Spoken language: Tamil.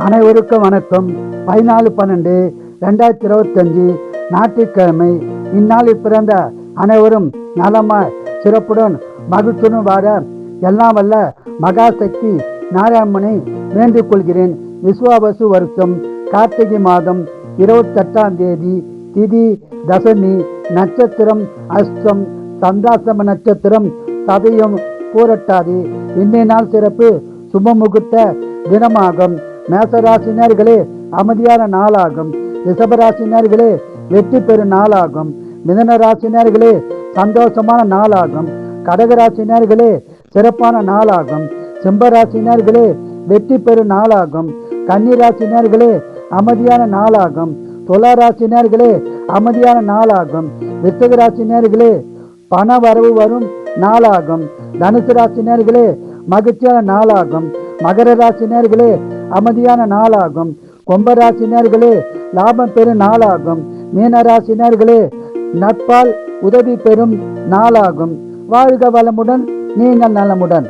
அனைவருக்கும் வணக்கம். 14/12/2025 ஞாயிற்றுக்கிழமை. இந்நாளில் பிறந்த அனைவரும் நலமாய் சிறப்புடன் மகிழ்ச்சியுடன் வாழ எல்லாம் வல்ல மகாசக்தி நாராயணனை வேண்டிக் கொள்கிறேன். விஸ்வாவசு வருஷம் கார்த்திகை மாதம் 28ஆம் தேதி, திதி தசமி, நட்சத்திரம் அஸ்தம், சந்தாசம நட்சத்திரம், சதயம் பூரட்டாதி. இன்றைய நாள் சிறப்பு சுபமுகூர்த்த தினமாகும். மேசராசினியர்களே அமைதியான நாளாகும். ரிஷபராசினியர்களே வெற்றி பெறும் நாளாகும். மிதன ராசினியர்களே சந்தோஷமான நாளாகும். கடகராசினியர்களே சிறப்பான நாளாகும். சிம்மராசினியர்களே வெற்றி பெறும் நாளாகும். கன்னிராசினியர்களே அமைதியான நாளாகும். துளாராசினியர்களே அமைதியான நாளாகும். விருச்சிக ராசினியர்களே பண வரவு வரும் நாளாகும். தனுசு ராசினியர்களே மகிழ்ச்சியான நாளாகும். மகர ராசினியர்களே அமைதியான நாளாகும். கும்பராசினியர்களே லாபம் பெறும் நாளாகும். மீனராசினியர்களே நட்பால் உதவி பெறும் நாளாகும். வாழ்க வளமுடன், நீங்கள் நலமுடன்.